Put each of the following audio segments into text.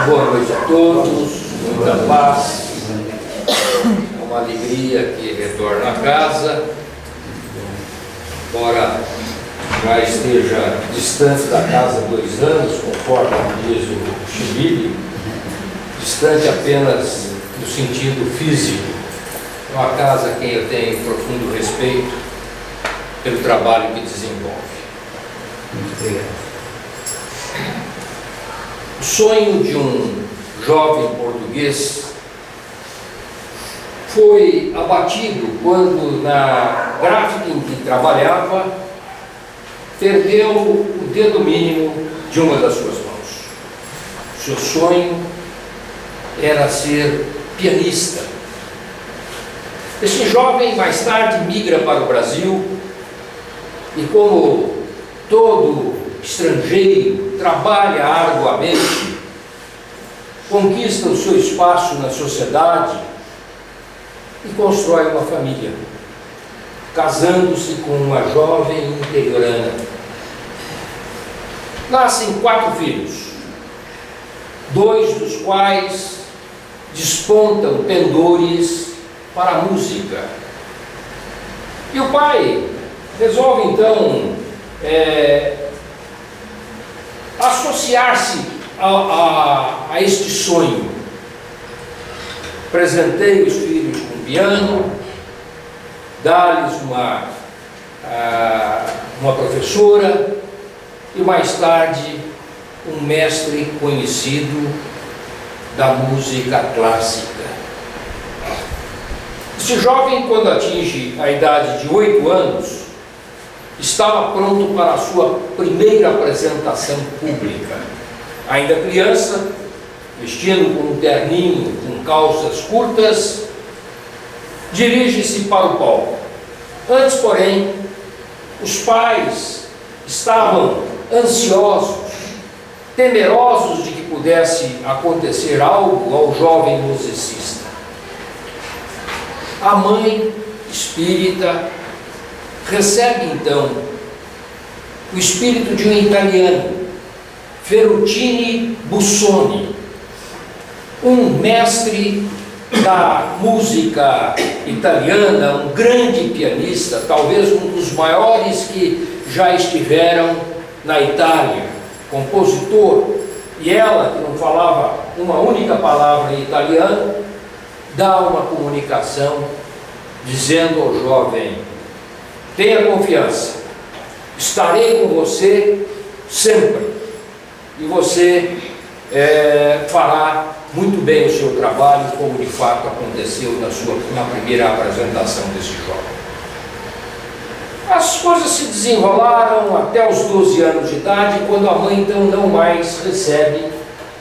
Boa noite a todos, muita paz, é uma alegria que retorna a casa, embora já esteja distante da casa há 2 anos, conforme diz o Chibili, distante apenas no sentido físico. É uma casa a quem eu tenho profundo respeito pelo trabalho que desenvolve. Muito obrigado. O sonho de um jovem português foi abatido quando, na gráfica em que trabalhava, perdeu o dedo mínimo de uma das suas mãos. Seu sonho era ser pianista. Este jovem mais tarde migra para o Brasil e, como todo estrangeiro, trabalha arduamente, conquista o seu espaço na sociedade e constrói uma família, casando-se com uma jovem interiorana. Nascem 4 filhos, 2 dos quais despontam pendores para a música. E o pai resolve então associar-se a este sonho. Presentei os filhos com piano, dá-lhes uma professora e mais tarde um mestre conhecido da música clássica. Este jovem, quando atinge a idade de 8 anos, estava pronto para a sua primeira apresentação pública. Ainda criança, vestindo com um terninho, com calças curtas, dirige-se para o palco. Antes, porém, os pais estavam ansiosos, temerosos de que pudesse acontecer algo ao jovem musicista. A mãe espírita recebe então o espírito de um italiano, Ferrucini Busoni, um mestre da música italiana, um grande pianista, talvez um dos maiores que já estiveram na Itália, compositor. E ela, que não falava uma única palavra em italiano, dá uma comunicação dizendo ao jovem: tenha confiança, estarei com você sempre, e você fará muito bem o seu trabalho, como de fato aconteceu na primeira apresentação desse jovem. As coisas se desenrolaram até os 12 anos de idade, quando a mãe então não mais recebe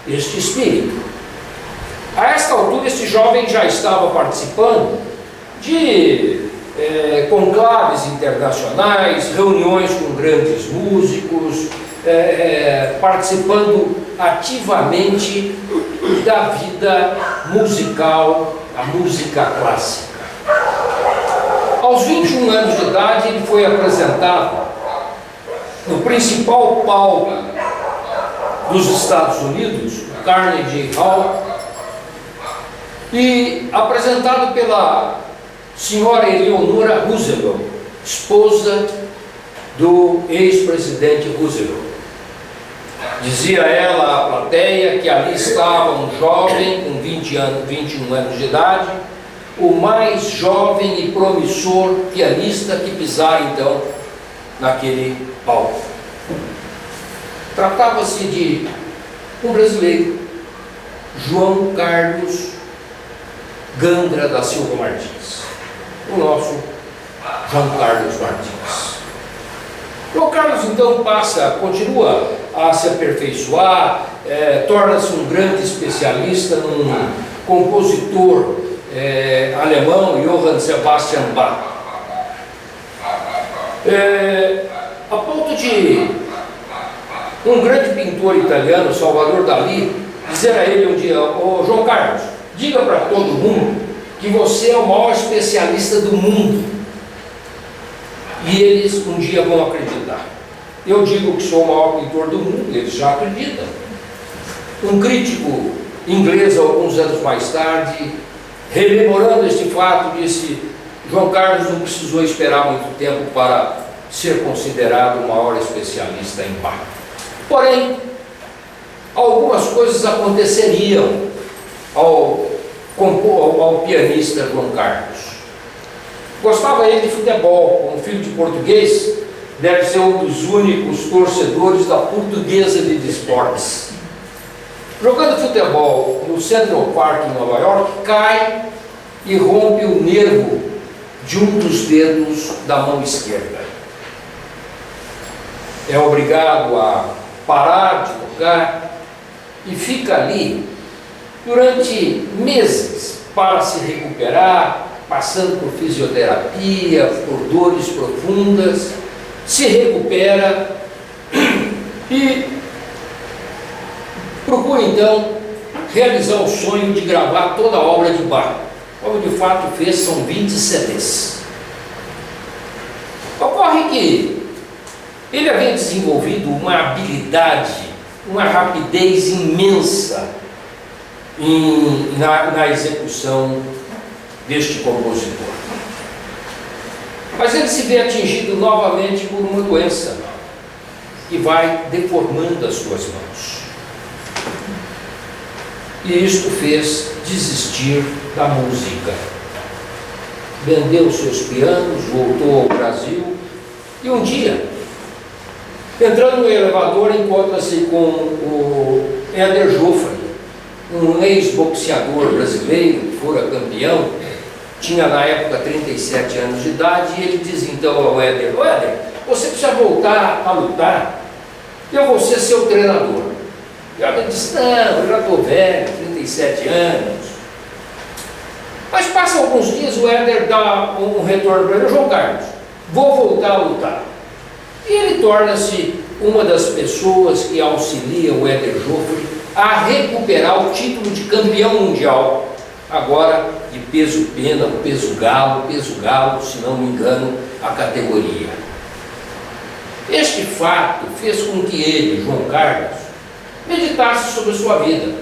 este espírito. A esta altura, este jovem já estava participando de conclaves internacionais, reuniões com grandes músicos, participando ativamente da vida musical, a música clássica. Aos 21 anos de idade, ele foi apresentado no principal palco dos Estados Unidos, o Carnegie Hall, e apresentado pela senhora Eleonora Roosevelt, esposa do ex-presidente Roosevelt. Dizia ela à plateia que ali estava um jovem com 21 anos de idade, o mais jovem e promissor pianista que pisara então naquele palco. Tratava-se de um brasileiro, João Carlos Gandra da Silva Martins, o nosso João Carlos Martins. João Carlos então continua a se aperfeiçoar, torna-se um grande especialista, um compositor alemão, Johann Sebastian Bach. A ponto de um grande pintor italiano, Salvador Dalí, dizer a ele um dia: ô João Carlos, diga para todo mundo que você é o maior especialista do mundo. E eles um dia vão acreditar. Eu digo que sou o maior pintor do mundo, eles já acreditam. Um crítico inglês, alguns anos mais tarde, rememorando este fato, disse: João Carlos não precisou esperar muito tempo para ser considerado o maior especialista em Bach. Porém, algumas coisas aconteceriam ao pianista João Carlos. Gostava ele de futebol, como filho de português, deve ser um dos únicos torcedores da Portuguesa de Desportes. Jogando futebol no Central Park em Nova York, cai e rompe o nervo de um dos dedos da mão esquerda. É obrigado a parar de tocar e fica ali durante meses para se recuperar, passando por fisioterapia, por dores profundas, se recupera e procura então realizar o sonho de gravar toda a obra de Bach, como de fato fez. São 20 CDs. Ocorre que ele havia desenvolvido uma habilidade, uma rapidez imensa na execução deste compositor. Mas ele se vê atingido novamente por uma doença que vai deformando as suas mãos. E isto fez desistir da música. Vendeu seus pianos, voltou ao Brasil e um dia, entrando no elevador, encontra-se com o Éder Joffre, um ex-boxeador brasileiro que fora campeão, tinha na época 37 anos de idade, e ele diz então ao Éder: Éder, você precisa voltar a lutar, eu vou ser seu treinador. E o Éder disse: não, eu já estou velho, 37 anos. Mas passam alguns dias, o Éder dá um retorno para ele: João Carlos, vou voltar a lutar. E ele torna-se uma das pessoas que auxiliam o Éder Joffre a recuperar o título de campeão mundial, agora de peso pena, peso galo, se não me engano, a categoria. Este fato fez com que ele, João Carlos, meditasse sobre a sua vida.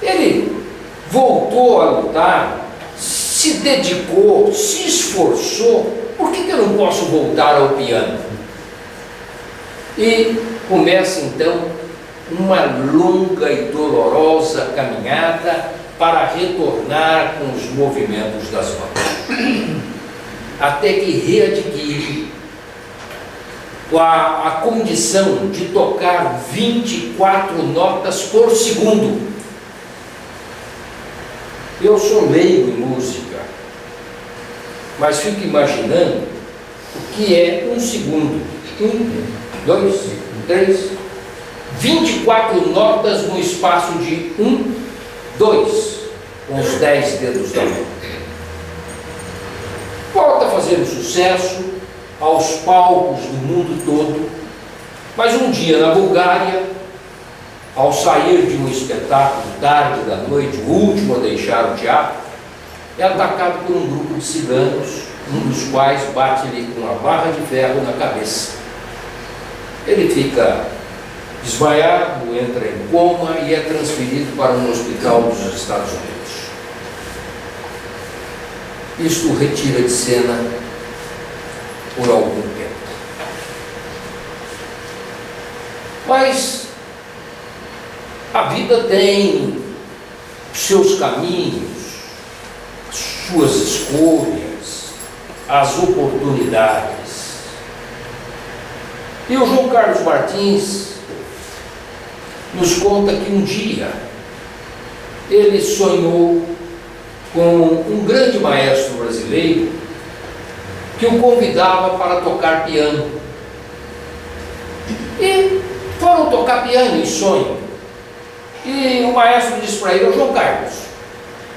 Ele voltou a lutar, se dedicou, se esforçou, por que eu não posso voltar ao piano? E começa então uma longa e dolorosa caminhada para retornar com os movimentos das mãos, até que readquire a condição de tocar 24 notas por segundo. Eu sou leigo em música, mas fico imaginando o que é um segundo. 1, 2, 3, 24 notas no espaço de 1, 2, com os 10 dedos da mão. Volta a fazer sucesso aos palcos do mundo todo, mas um dia na Bulgária, ao sair de um espetáculo tarde da noite, o último a deixar o teatro, é atacado por um grupo de ciganos, um dos quais bate-lhe com uma barra de ferro na cabeça. Ele fica desmaiado, entra em coma e é transferido para um hospital dos Estados Unidos. Isto o retira de cena por algum tempo. Mas a vida tem seus caminhos, suas escolhas, as oportunidades. E o João Carlos Martins nos conta que um dia ele sonhou com um grande maestro brasileiro que o convidava para tocar piano. E foram tocar piano em sonho. E o maestro disse para ele: João Carlos,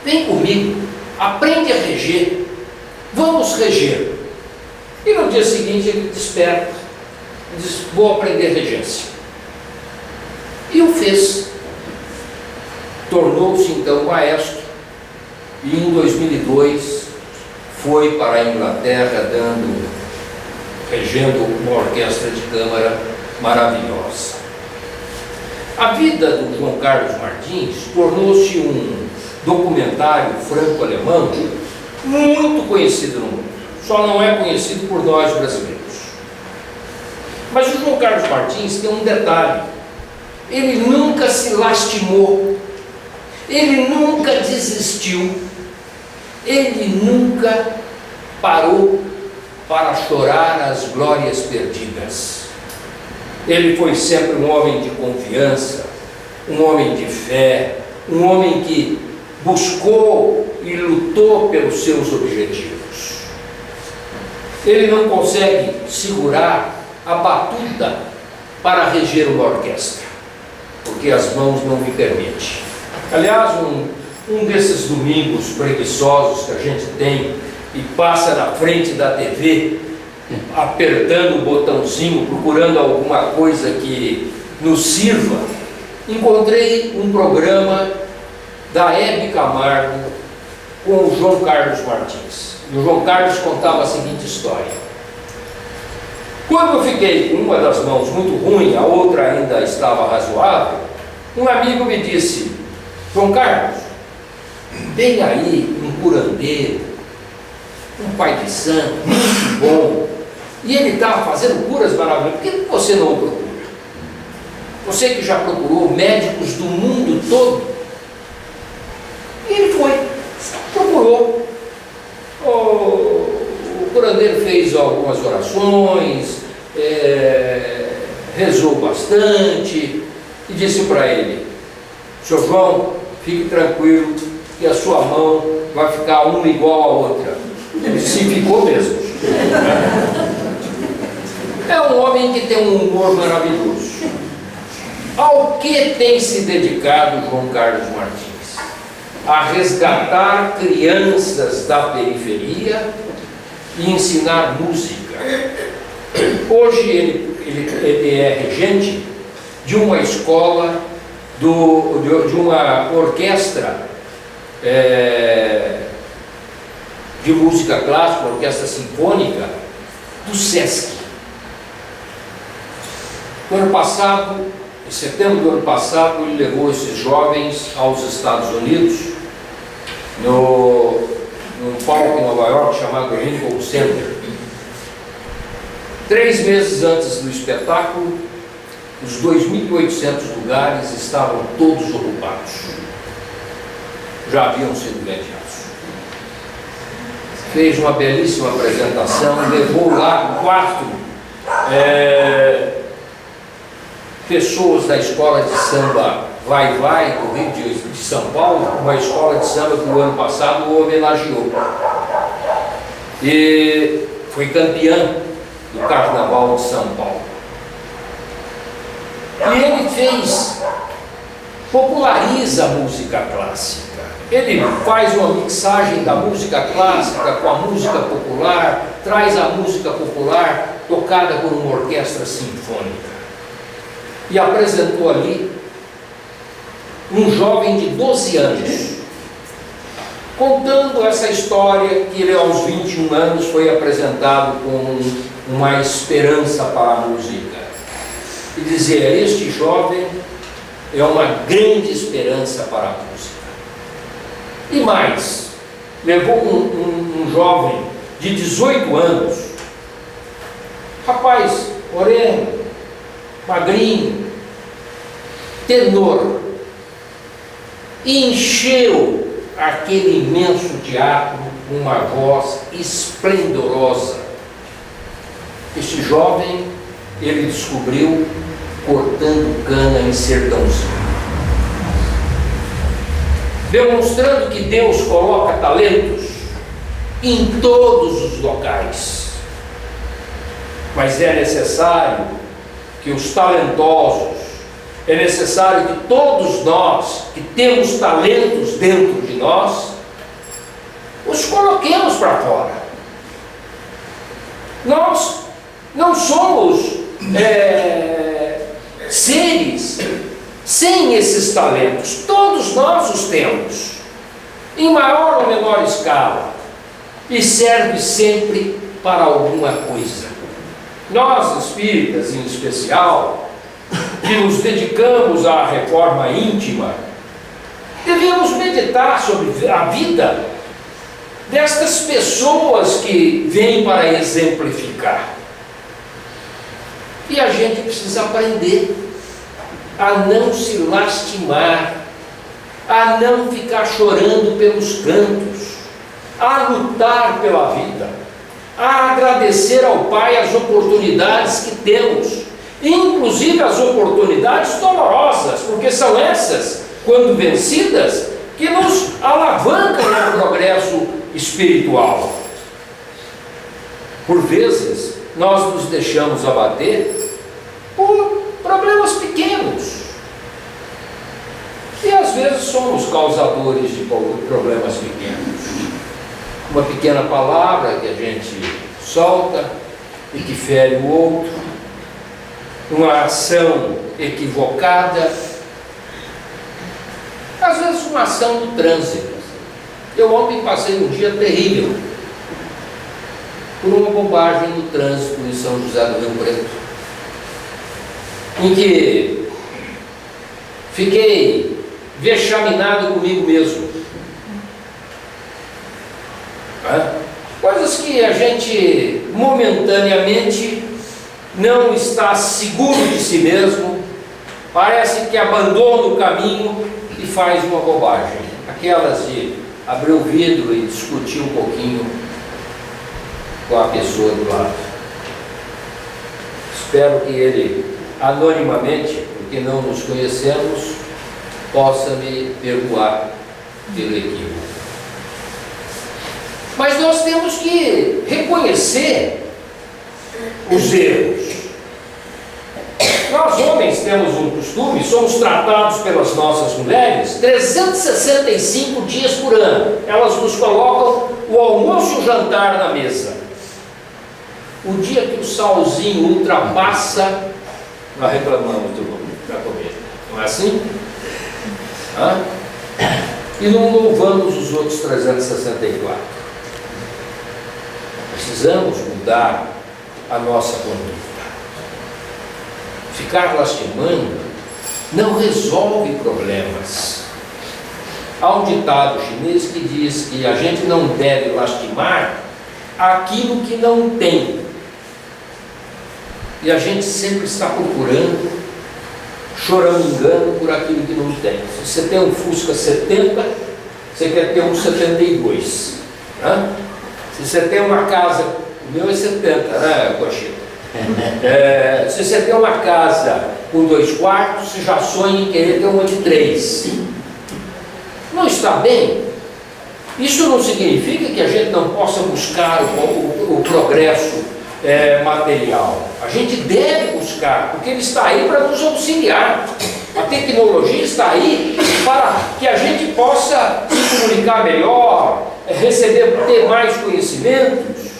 vem comigo, aprende a reger, vamos reger. E no dia seguinte ele desperta e diz: vou aprender regência. E o fez. Tornou-se então maestro e em 2002 foi para a Inglaterra regendo uma orquestra de câmara maravilhosa. A vida do João Carlos Martins tornou-se um documentário franco-alemão muito conhecido no mundo. Só não é conhecido por nós brasileiros. Mas o João Carlos Martins tem um detalhe: ele nunca se lastimou, ele nunca desistiu, ele nunca parou para chorar as glórias perdidas. Ele foi sempre um homem de confiança, um homem de fé, um homem que buscou e lutou pelos seus objetivos. Ele não consegue segurar a batuta para reger uma orquestra, porque as mãos não me permitem. Aliás, um desses domingos preguiçosos que a gente tem e passa na frente da TV, apertando o botãozinho, procurando alguma coisa que nos sirva, encontrei um programa da Hebe Camargo com o João Carlos Martins. E o João Carlos contava a seguinte história: quando eu fiquei com uma das mãos muito ruim, a outra ainda estava razoável, um amigo me disse: João Carlos, tem aí um curandeiro, um pai de santo, muito bom, e ele está fazendo curas maravilhosas, por que você não o procura? Você que já procurou médicos do mundo todo. E ele foi, procurou. O curandeiro fez algumas orações, rezou bastante e disse para ele: Seu João, fique tranquilo que a sua mão vai ficar uma igual à outra. Ele disse: ficou mesmo. É um homem que tem um humor maravilhoso. Ao que tem se dedicado João Carlos Martins? A resgatar crianças da periferia e ensinar música. Hoje ele é regente de uma escola, de uma orquestra de música clássica, orquestra sinfônica do SESC. No ano passado, em setembro do ano passado, ele levou esses jovens aos Estados Unidos, num palco em Nova York chamado Lincoln Center. 3 meses antes do espetáculo, os 2.800 lugares estavam todos ocupados. Já haviam sido vendidos. Fez uma belíssima apresentação, levou lá 4 pessoas da escola de samba Vai Vai, do Rio de São Paulo, uma escola de samba que no ano passado o homenageou. E foi campeã do Carnaval de São Paulo. E ele populariza a música clássica. Ele faz uma mixagem da música clássica com a música popular, traz a música popular tocada por uma orquestra sinfônica. E apresentou ali um jovem de 12 anos, contando essa história que ele aos 21 anos foi apresentado com uma esperança para a música. E dizia: este jovem é uma grande esperança para a música. E mais, levou um jovem de 18 anos, rapaz moreno, magrinho, tenor, e encheu aquele imenso teatro com uma voz esplendorosa. Este jovem, ele descobriu cortando cana em Sertãozinho, demonstrando que Deus coloca talentos em todos os locais, mas é necessário que os talentosos, é necessário que todos nós que temos talentos dentro de nós, os coloquemos para fora. Nós não somos seres sem esses talentos. Todos nós os temos, em maior ou menor escala, e serve sempre para alguma coisa. Nós, espíritas em especial, que nos dedicamos à reforma íntima, devemos meditar sobre a vida destas pessoas que vêm para exemplificar. E a gente precisa aprender a não se lastimar, a não ficar chorando pelos cantos, a lutar pela vida, a agradecer ao Pai as oportunidades que temos, inclusive as oportunidades dolorosas, porque são essas, quando vencidas, que nos alavancam no progresso espiritual. Por vezes, nós nos deixamos abater por problemas pequenos, e às vezes somos causadores de problemas pequenos. Uma pequena palavra que a gente solta e que fere o outro, uma ação equivocada, às vezes uma ação no trânsito. Eu ontem passei um dia terrível por uma bobagem no trânsito em São José do Rio Preto, em que fiquei vexaminado comigo mesmo. Coisas que a gente momentaneamente não está seguro de si mesmo, parece que abandona o caminho e faz uma bobagem, aquelas de abrir o vidro e discutir um pouquinho com a pessoa do lado. Espero que ele, anonimamente, porque não nos conhecemos, possa me perdoar pelo equívoco. Mas nós temos que reconhecer os erros. Nós homens temos um costume, somos tratados pelas nossas mulheres 365 dias por ano. Elas nos colocam o almoço e o jantar na mesa. O dia que o salzinho ultrapassa, nós reclamamos para comer. Não é assim? E não louvamos os outros 364. Precisamos mudar a nossa conduta. Ficar lastimando não resolve problemas. Há um ditado chinês que diz que a gente não deve lastimar aquilo que não tem. E a gente sempre está procurando, choramingando por aquilo que não tem. Se você tem um Fusca 70, você quer ter um 72. Se você tem uma casa, o meu é 70, né, Cochito? Se você tem uma casa com 2 quartos, você já sonha em querer ter uma de 3. Não está bem? Isso não significa que a gente não possa buscar o progresso material. A gente deve buscar, porque ele está aí para nos auxiliar. A tecnologia está aí para que a gente possa se comunicar melhor, ter mais conhecimentos.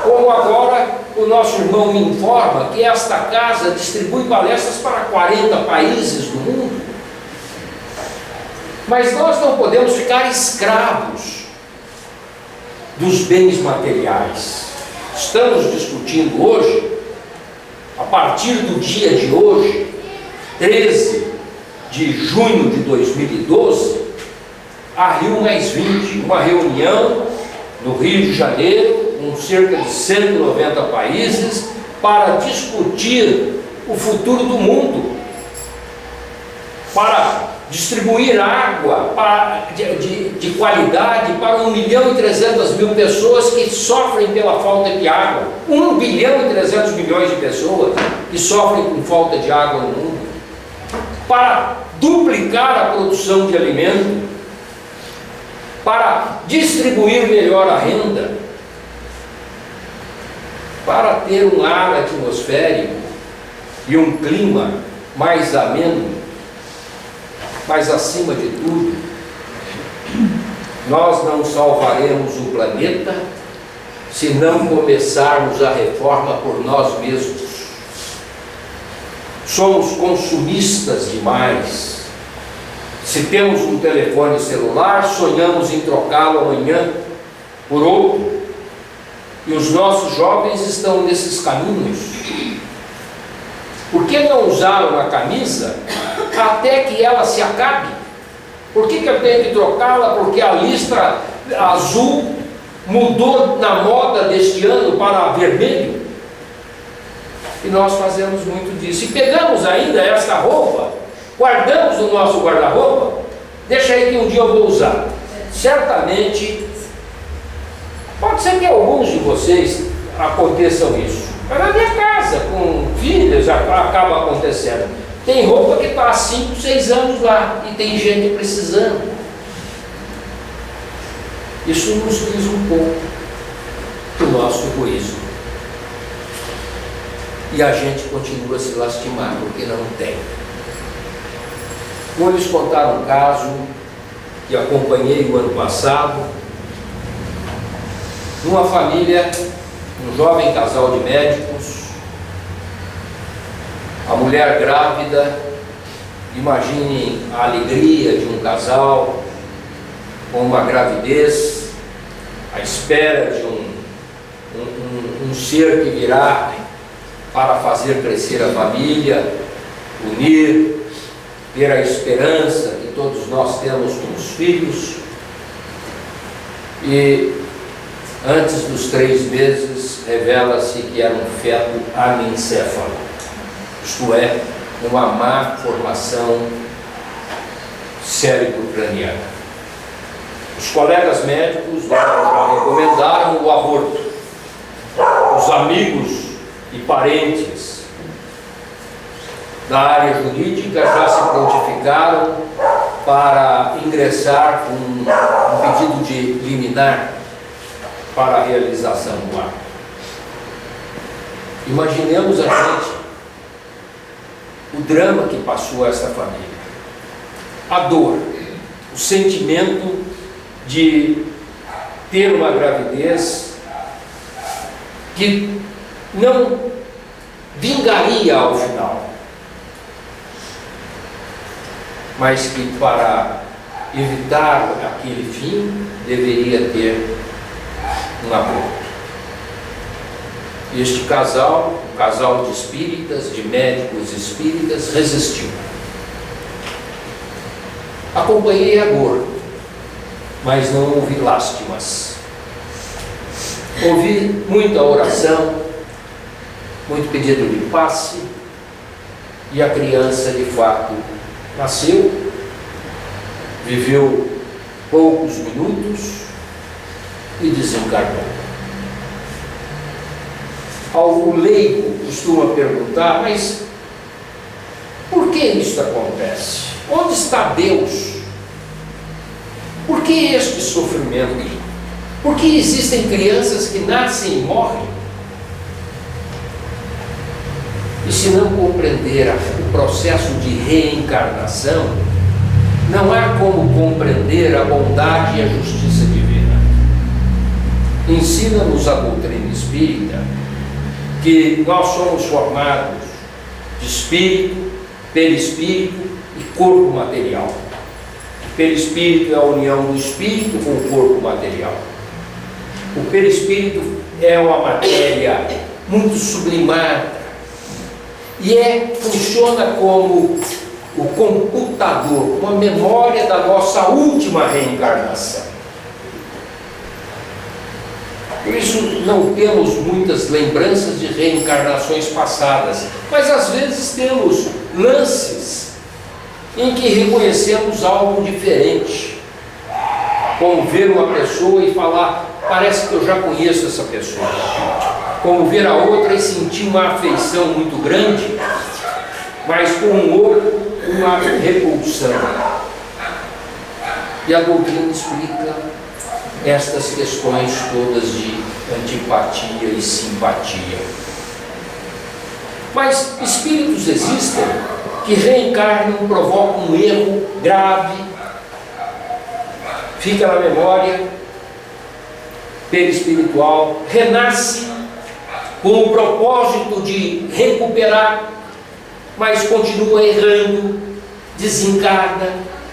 Como agora o nosso irmão me informa que esta casa distribui palestras para 40 países do mundo. Mas nós não podemos ficar escravos dos bens materiais. Estamos discutindo hoje, a partir do dia de hoje, 13 de junho de 2012, a Rio+20, uma reunião no Rio de Janeiro, com cerca de 190 países, para discutir o futuro do mundo, para distribuir água de qualidade para 1.300.000 pessoas que sofrem pela falta de água. 1.300.000.000 de pessoas que sofrem com falta de água no mundo. Para duplicar a produção de alimento, para distribuir melhor a renda, para ter um ar atmosférico e um clima mais ameno. Mas acima de tudo, nós não salvaremos o planeta se não começarmos a reforma por nós mesmos. Somos consumistas demais. Se temos um telefone celular, sonhamos em trocá-lo amanhã por outro. E os nossos jovens estão nesses caminhos. Por que não usaram a camisa até que ela se acabe? Por que eu tenho que trocá-la? Porque a listra azul mudou na moda deste ano para vermelho? E nós fazemos muito disso. E pegamos ainda esta roupa, guardamos no nosso guarda-roupa, deixa aí que um dia eu vou usar. Certamente, pode ser que alguns de vocês aconteçam isso. Mas na minha casa, com filhos, acaba acontecendo. Tem roupa que está há 5, 6 anos lá e tem gente precisando. Isso nos diz um pouco do nosso egoísmo. E a gente continua a se lastimar porque não tem. Vou lhes contar um caso que acompanhei o ano passado, numa família, um jovem casal de médicos, a mulher grávida. Imaginem a alegria de um casal com uma gravidez, à espera de um ser que virá para fazer crescer a família, unir, ter a esperança que todos nós temos com os filhos. E antes dos 3 meses, revela-se que era um feto anencéfalo, isto é, uma má formação cérebro-craniana. Os colegas médicos já recomendaram o aborto. Os amigos e parentes da área jurídica já se prontificaram para ingressar com um pedido de liminar para a realização do ato. Imaginemos a gente o drama que passou essa família, a dor, o sentimento de ter uma gravidez que não vingaria ao final, mas que para evitar aquele fim deveria ter um aborto. Este casal, um casal de espíritas, de médicos espíritas, resistiu. Acompanhei a dor, mas não ouvi lástimas. Ouvi muita oração, muito pedido de passe, e a criança de fato nasceu, viveu poucos minutos e desencarnou. O leigo costuma perguntar, mas por que isso acontece? Onde está Deus? Por que este sofrimento? Por que existem crianças que nascem e morrem? E se não compreender o processo de reencarnação, não há como compreender a bondade e a justiça divina. Ensina-nos a doutrina espírita que nós somos formados de espírito, perispírito e corpo material. O perispírito é a união do espírito com o corpo material. O perispírito é uma matéria muito sublimada e funciona como o computador, uma memória da nossa última reencarnação. Por isso não temos muitas lembranças de reencarnações passadas, mas às vezes temos lances em que reconhecemos algo diferente, como ver uma pessoa e falar, parece que eu já conheço essa pessoa, como ver a outra e sentir uma afeição muito grande, mas com um outro uma repulsão. E a doutrina explica estas questões todas de antipatia e simpatia. Mas espíritos existem que reencarnam, provocam um erro grave, fica na memória perispiritual, renasce com o propósito de recuperar, mas continua errando, desencarna,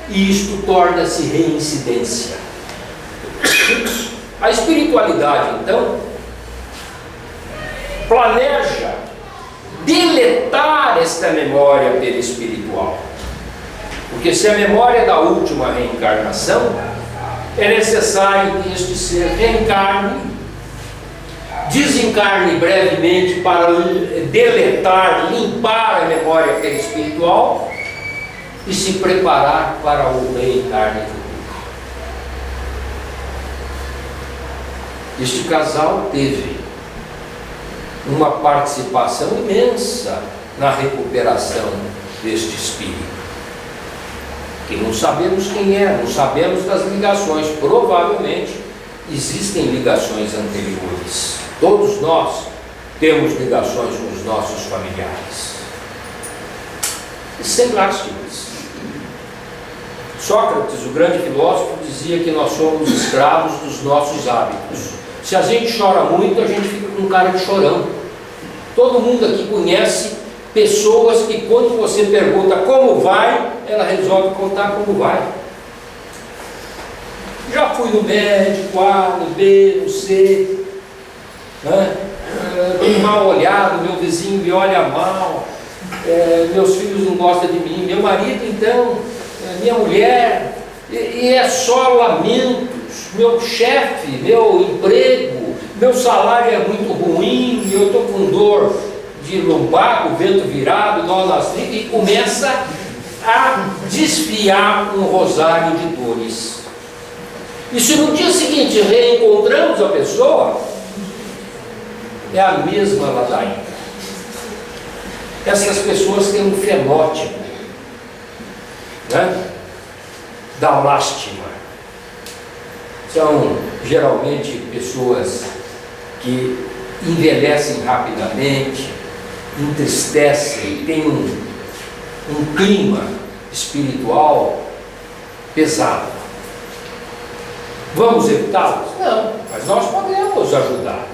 e isto torna-se reincidência. A espiritualidade, então, planeja deletar esta memória perispiritual. Porque se a memória da última reencarnação, é necessário que este ser reencarne, desencarne brevemente para deletar, limpar a memória perispiritual e se preparar para o reencarne futuro. Este casal teve uma participação imensa na recuperação deste espírito, que não sabemos quem é, não sabemos das ligações, provavelmente existem ligações anteriores. Todos nós temos ligações com os nossos familiares. E sem lástimas. Sócrates, o grande filósofo, dizia que nós somos escravos dos nossos hábitos. Se a gente chora muito, a gente fica com cara de chorão. Todo mundo aqui conhece pessoas que, quando você pergunta como vai, ela resolve contar como vai. Já fui no médico, A, no B, no C, né? Tenho mal olhado, meu vizinho me olha mal, meus filhos não gostam de mim, meu marido então, minha mulher, e é só lamentos, meu chefe, meu emprego, meu salário é muito ruim, eu estou com dor de lombar, o vento virado, nó nas tripas, e começa a desfiar um rosário de dores. E se no dia seguinte reencontramos a pessoa, é a mesma ladainha. Essas pessoas têm um fenótipo, né, da lástima. São geralmente pessoas que envelhecem rapidamente, entristecem, têm um clima espiritual pesado. Vamos evitá-los? Não, mas nós podemos ajudar.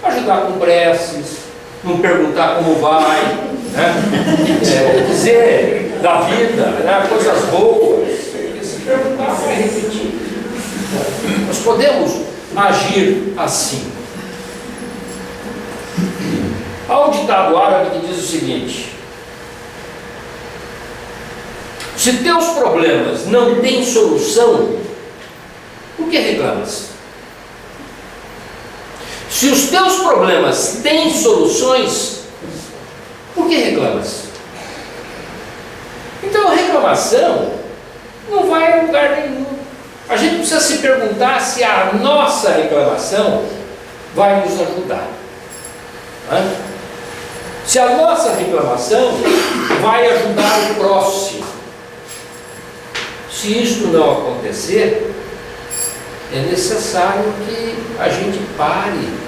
Ajudar com preces, não perguntar como vai, né? Dizer da vida, né? Coisas boas. Se perguntar, vai repetir. Nós podemos agir assim. Há um ditado árabe que diz o seguinte: se teus problemas não têm solução, por que reclamas? Se os teus problemas têm soluções, por que reclamas? Então a reclamação não vai a lugar nenhum. A gente precisa se perguntar se a nossa reclamação vai nos ajudar. Né? Se a nossa reclamação vai ajudar o próximo. Se isto não acontecer, é necessário que a gente pare.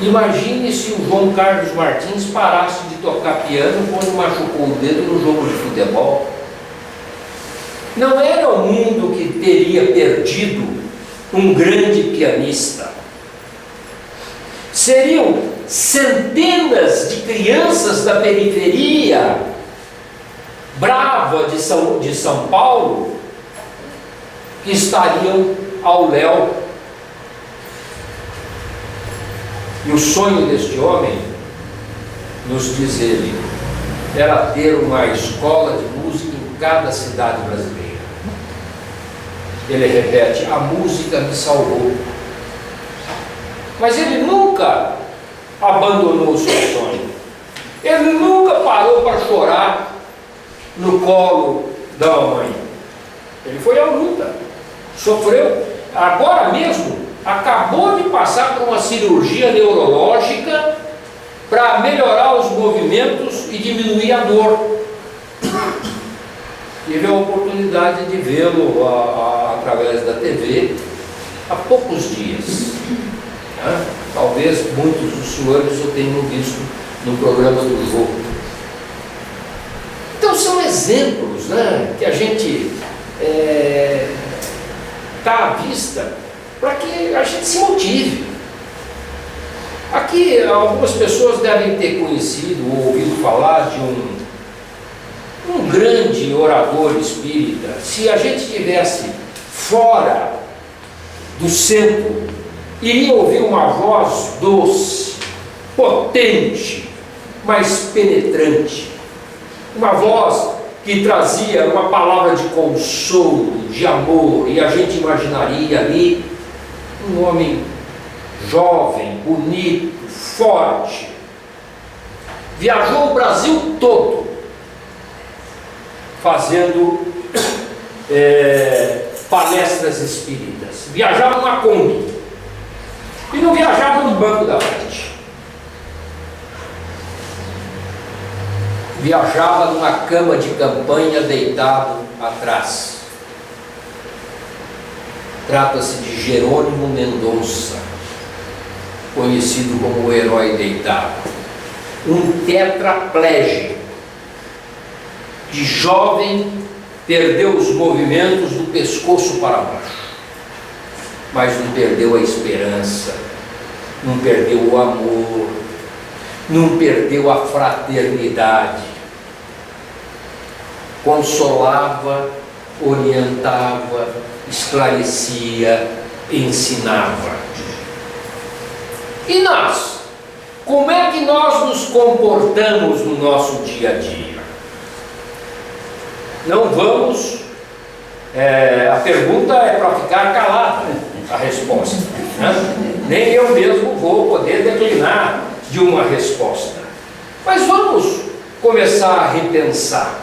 Imagine se o João Carlos Martins parasse de tocar piano quando machucou o dedo no jogo de futebol. Não era o mundo que teria perdido um grande pianista. Seriam centenas de crianças da periferia brava de São Paulo que estariam ao léu. E o sonho deste homem, nos diz ele, era ter uma escola de música em cada cidade brasileira. Ele repete: a música me salvou. Mas ele nunca abandonou o seu sonho. Ele nunca parou para chorar no colo da mamãe. Ele foi à luta, sofreu. Agora mesmo, acabou de passar por uma cirurgia neurológica para melhorar os movimentos e diminuir a dor. Tive a oportunidade de vê-lo através da TV há poucos dias. Né? Talvez muitos dos senhores o tenham visto no programa do jogo. Então são exemplos, né, que a gente está à vista para que a gente se motive. Aqui algumas pessoas devem ter conhecido ou ouvido falar de um grande orador espírita. Se a gente estivesse fora do centro, iria ouvir uma voz doce, potente, mais penetrante, uma voz que trazia uma palavra de consolo, de amor, e a gente imaginaria ali um homem jovem, bonito, forte. Viajou o Brasil todo fazendo palestras espíritas. Viajava numa Kombi e não viajava no banco da frente. Viajava numa cama de campanha deitado atrás. Trata-se de Jerônimo Mendonça, conhecido como o herói deitado. Um tetraplégico, de jovem, perdeu os movimentos do pescoço para baixo, mas não perdeu a esperança, não perdeu o amor, não perdeu a fraternidade. Consolava, orientava, esclarecia, ensinava. E nós? Como é que nós nos comportamos no nosso dia a dia? Não vamos... a pergunta é para ficar calada, a resposta, né? Nem eu mesmo vou poder declinar de uma resposta. Mas vamos começar a repensar.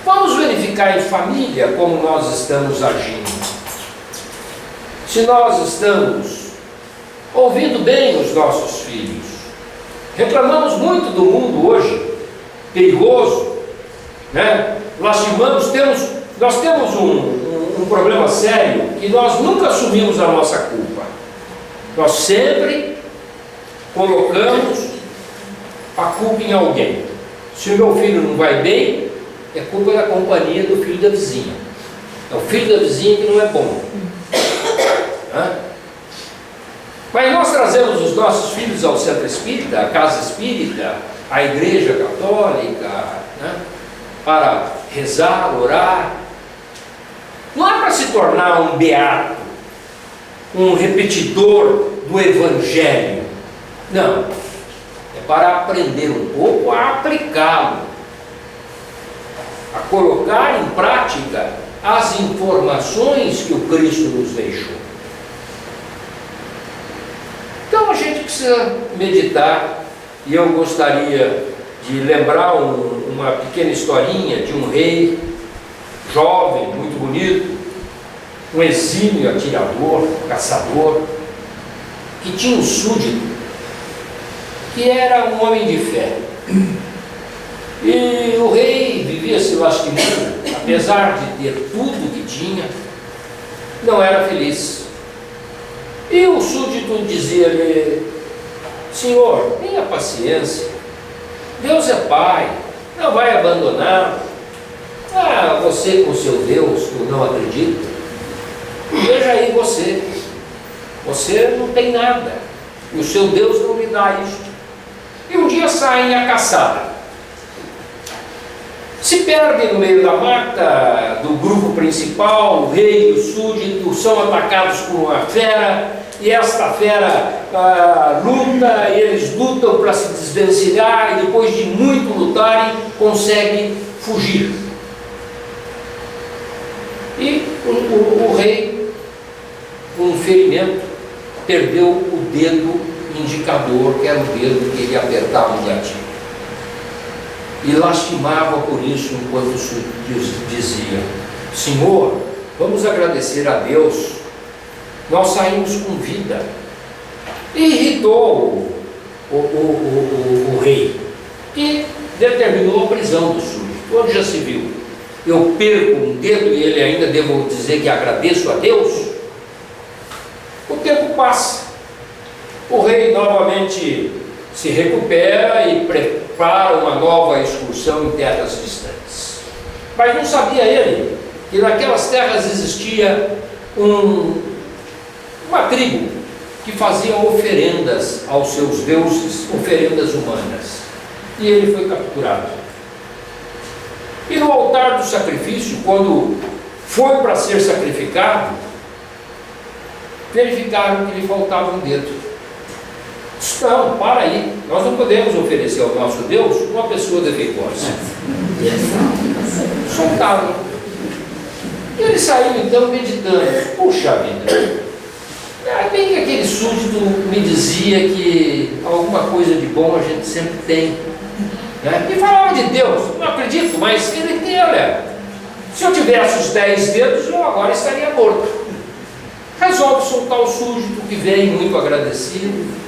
Vamos verificar em família como nós estamos agindo. Se nós estamos ouvindo bem os nossos filhos. Reclamamos muito do mundo hoje, perigoso, né? Lastimamos, nós temos um problema sério, que nós nunca assumimos a nossa culpa. Nós sempre colocamos a culpa em alguém. Se o meu filho não vai bem, é culpa da companhia do filho da vizinha. É o filho da vizinha que não é bom. Mas nós trazemos os nossos filhos ao centro espírita, à casa espírita, à igreja católica, né? Para rezar, orar. Não é para se tornar um beato, um repetidor do evangelho. Não. É para aprender um pouco a aplicá-lo, a colocar em prática as informações que o Cristo nos deixou. Então a gente precisa meditar, e eu gostaria de lembrar uma pequena historinha de um rei jovem, muito bonito, um exímio atirador, caçador, que tinha um súdito que era um homem de fé. E o rei vivia se lastimando, apesar de ter tudo que tinha, não era feliz. E o súdito dizia-lhe: Senhor, tenha paciência, Deus é Pai, não vai abandonar. Ah, você com seu Deus, que não acredita, veja aí você não tem nada, e o seu Deus não lhe dá isso. E um dia saem a caçada, se perdem no meio da mata do grupo principal. O rei e o súdito são atacados por uma fera, e esta fera luta, e eles lutam para se desvencilhar, e depois de muito lutarem, conseguem fugir. E o rei, com um ferimento, perdeu o dedo indicador, que era o dedo que ele apertava o gatilho. E lastimava por isso, enquanto o súdito dizia: Senhor, vamos agradecer a Deus, nós saímos com vida. E irritou o rei, que determinou a prisão do súdito. Onde já se viu? Eu perco um dedo e ele ainda devo dizer que agradeço a Deus? O tempo passa, o rei novamente se recupera e prepara uma nova excursão em terras distantes. Mas não sabia ele que naquelas terras existia uma tribo que fazia oferendas aos seus deuses, oferendas humanas. E ele foi capturado. E no altar do sacrifício, quando foi para ser sacrificado, verificaram que lhe faltava um dedo. Não, para aí. Nós não podemos oferecer ao nosso Deus uma pessoa defeituosa. Soltaram. E ele saiu então meditando. Puxa vida. Bem que aquele súdito me dizia que alguma coisa de bom a gente sempre tem. Né? E falava de Deus. Não acredito, mas ele tem, olha. Se eu tivesse os 10 dedos, eu agora estaria morto. Resolve soltar o súdito, que vem muito agradecido.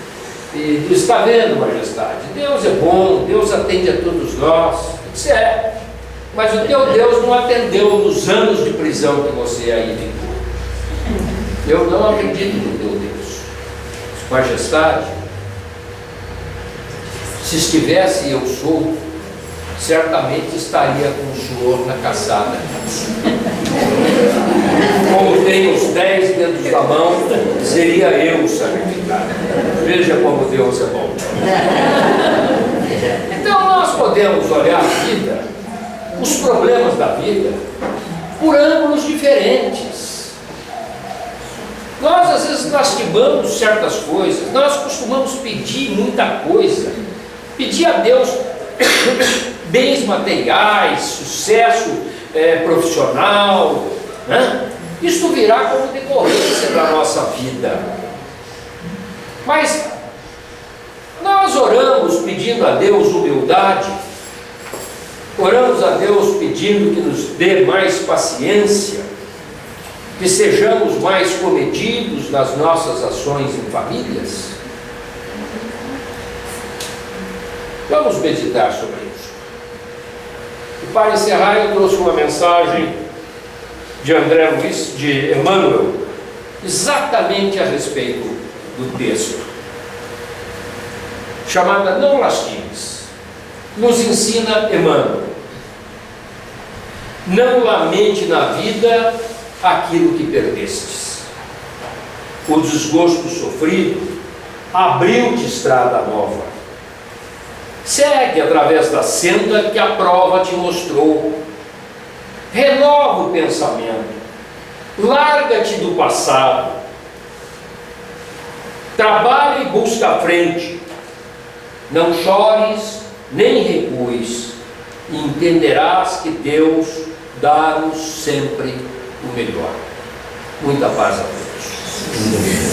E diz: está vendo, majestade, Deus é bom, Deus atende a todos nós. Isso é, mas o teu Deus não atendeu nos anos de prisão que você aí ficou. Eu não acredito no teu Deus. Majestade, se estivesse eu solto, certamente estaria com o senhor na caçada. Como tem os 10 dedos da mão, seria eu o sacrificado. Veja como Deus é bom. Então nós podemos olhar a vida, os problemas da vida, por ângulos diferentes. Nós às vezes lastimamos certas coisas, nós costumamos pedir muita coisa, pedir a Deus bens materiais, sucesso profissional, né? Isso virá como decorrência da nossa vida. Mas nós oramos pedindo a Deus humildade, oramos a Deus pedindo que nos dê mais paciência, que sejamos mais comedidos nas nossas ações em famílias. Vamos meditar sobre isso. E para encerrar, eu trouxe uma mensagem de André Luiz, de Emmanuel, exatamente a respeito do texto, chamada Não Lastimes. Nos ensina Emmanuel: não lamente na vida aquilo que perdestes. O desgosto sofrido abriu-te estrada nova. Segue através da senda que a prova te mostrou. Renova o pensamento. Larga-te do passado. Trabalha e busca a frente. Não chores nem recues. E entenderás que Deus dá-nos sempre o melhor. Muita paz a todos.